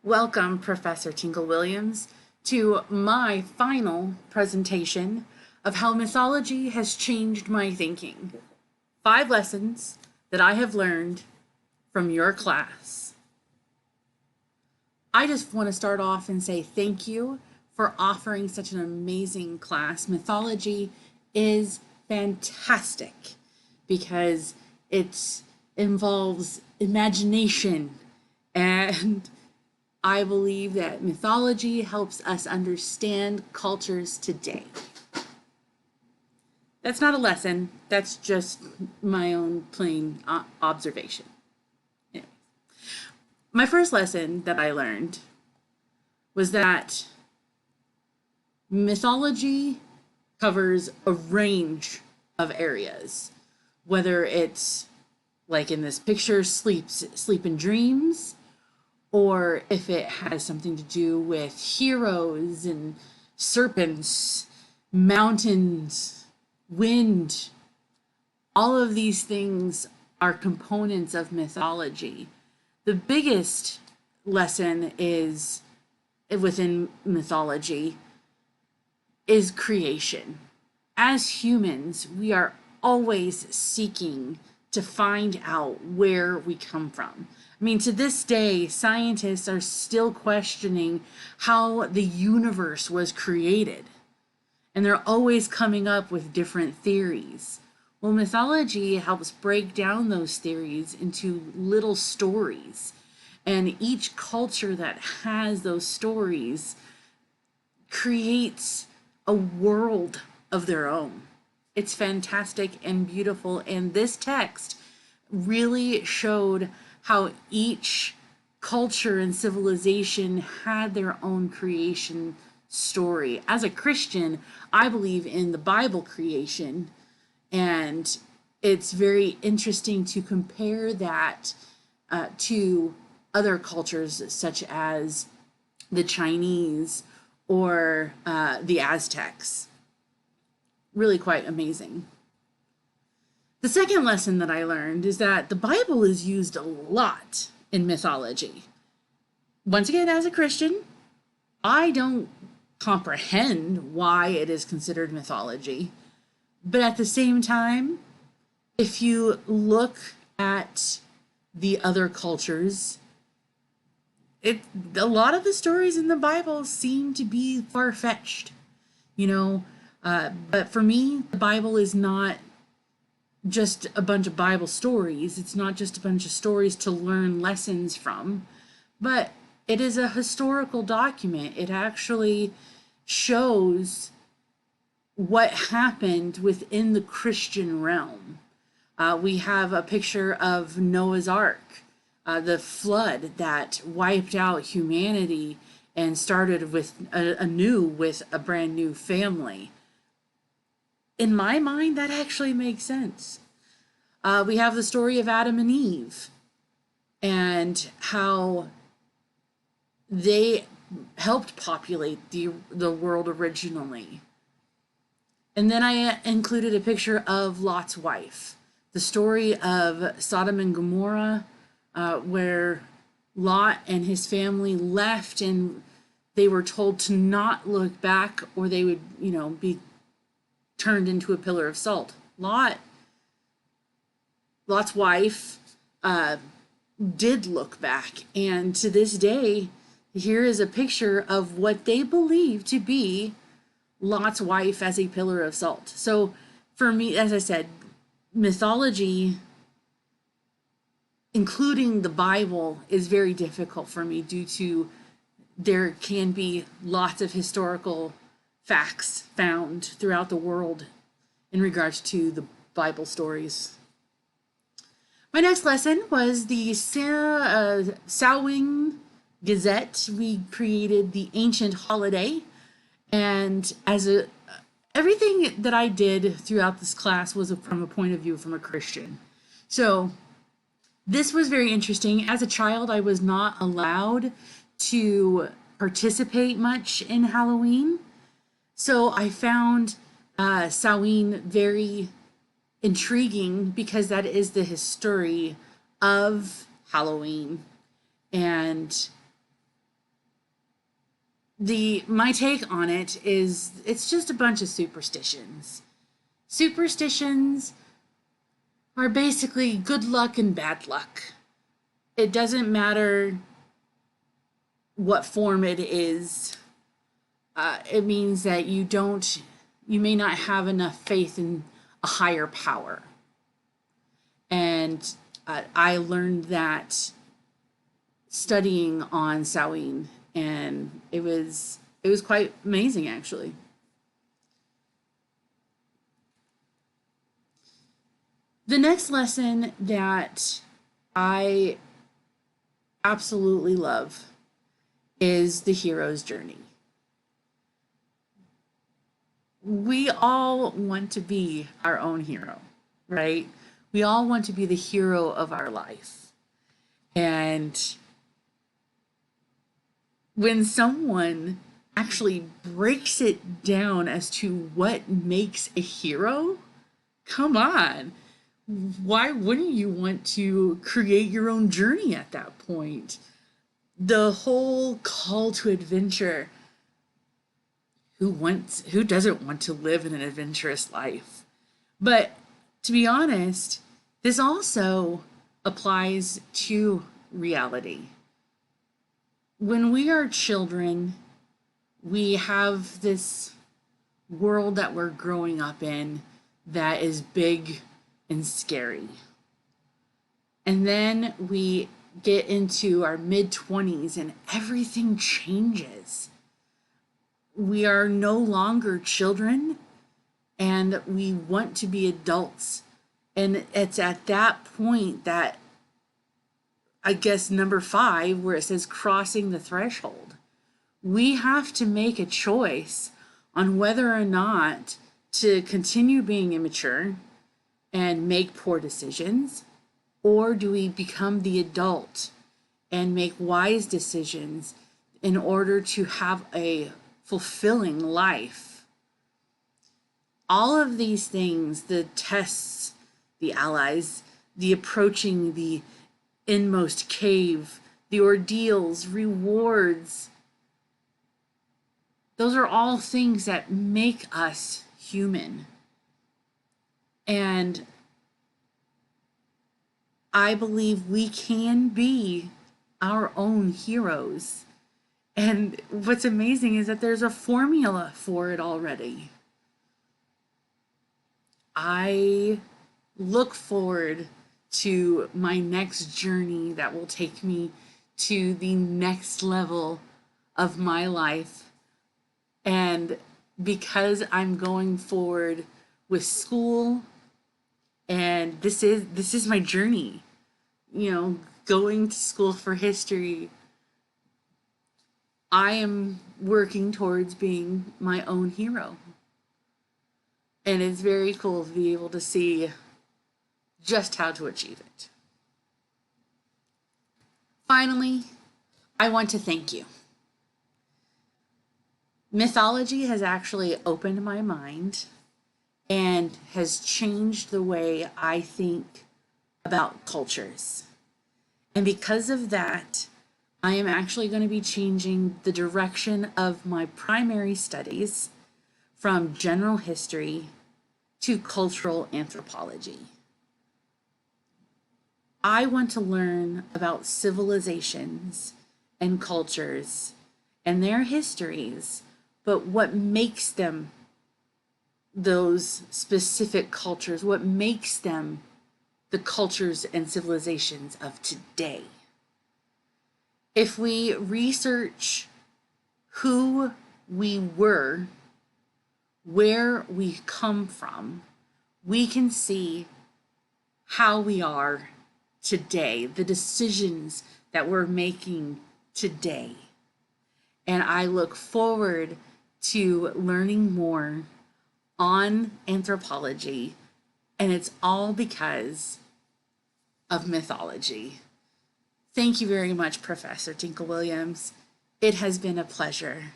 Welcome, Professor Tinkle Williams, to my final presentation of how mythology has changed my thinking. 5 lessons that I have learned from your class. I just want to start off and say thank you for offering such an amazing class. Mythology is fantastic because it involves imagination, and I believe that mythology helps us understand cultures today. That's not a lesson, that's just my own plain observation. Anyways. My first lesson that I learned was that mythology covers a range of areas, whether it's like in this picture, sleep and dreams, or if it has something to do with heroes and serpents, mountains, wind. All of these things are components of mythology. The biggest lesson is within mythology is creation. As humans, we are always seeking to find out where we come from. I mean, to this day, scientists are still questioning how the universe was created, and they're always coming up with different theories. Well, mythology helps break down those theories into little stories, and each culture that has those stories creates a world of their own. It's fantastic and beautiful, and this text really showed how each culture and civilization had their own creation story. As a Christian, I believe in the Bible creation, and it's very interesting to compare that to other cultures such as the Chinese or the Aztecs. Really quite amazing. The second lesson that I learned is that the Bible is used a lot in mythology. Once again, as a Christian, I don't comprehend why it is considered mythology. But at the same time, if you look at the other cultures, a lot of the stories in the Bible seem to be far-fetched, but for me, the Bible is not just a bunch of Bible stories. It's not just a bunch of stories to learn lessons from, but it is a historical document. It actually shows what happened within the Christian realm. We have a picture of Noah's Ark, the flood that wiped out humanity and started with anew with a brand new family. In my mind, that actually makes sense. We have the story of Adam and Eve and how they helped populate the world originally. And then I included a picture of Lot's wife, the story of Sodom and Gomorrah, where Lot and his family left and they were told to not look back or they would, be turned into a pillar of salt. Lot's wife did look back, and to this day, here is a picture of what they believe to be Lot's wife as a pillar of salt. So for me, as I said, mythology, including the Bible, is very difficult for me due to there can be lots of historical facts found throughout the world in regards to the Bible stories. My next lesson was the Samhain Gazette. We created the ancient holiday, and everything that I did throughout this class was from a point of view from a Christian. So this was very interesting. As a child, I was not allowed to participate much in Halloween. So I found Samhain very intriguing because that is the history of Halloween. And my take on it is it's just a bunch of superstitions. Superstitions are basically good luck and bad luck. It doesn't matter what form it is. It means that you may not have enough faith in a higher power. And I learned that studying on Samhain, and it was quite amazing, actually. The next lesson that I absolutely love is the hero's journey. We all want to be our own hero, right? We all want to be the hero of our life. And when someone actually breaks it down as to what makes a hero, come on. Why wouldn't you want to create your own journey at that point? The whole call to adventure. Who doesn't want to live in an adventurous life? But to be honest, this also applies to reality. When we are children, we have this world that we're growing up in that is big and scary. And then we get into our mid-20s and everything changes. We are no longer children and we want to be adults. And it's at that point that, I guess, number 5, where it says crossing the threshold. We have to make a choice on whether or not to continue being immature and make poor decisions, or do we become the adult and make wise decisions in order to have a fulfilling life? All of these things, the tests, the allies, the approaching the inmost cave, the ordeals, rewards, those are all things that make us human. And I believe we can be our own heroes. And what's amazing is that there's a formula for it already. I look forward to my next journey that will take me to the next level of my life. And because I'm going forward with school, and this is my journey, going to school for history, I am working towards being my own hero. And it's very cool to be able to see just how to achieve it. Finally, I want to thank you. Mythology has actually opened my mind and has changed the way I think about cultures. And because of that, I am actually going to be changing the direction of my primary studies from general history to cultural anthropology. I want to learn about civilizations and cultures and their histories, but what makes them those specific cultures, what makes them the cultures and civilizations of today. If we research who we were, where we come from, we can see how we are today, the decisions that we're making today. And I look forward to learning more on anthropology, and it's all because of mythology. Thank you very much, Professor Tinkle Williams. It has been a pleasure.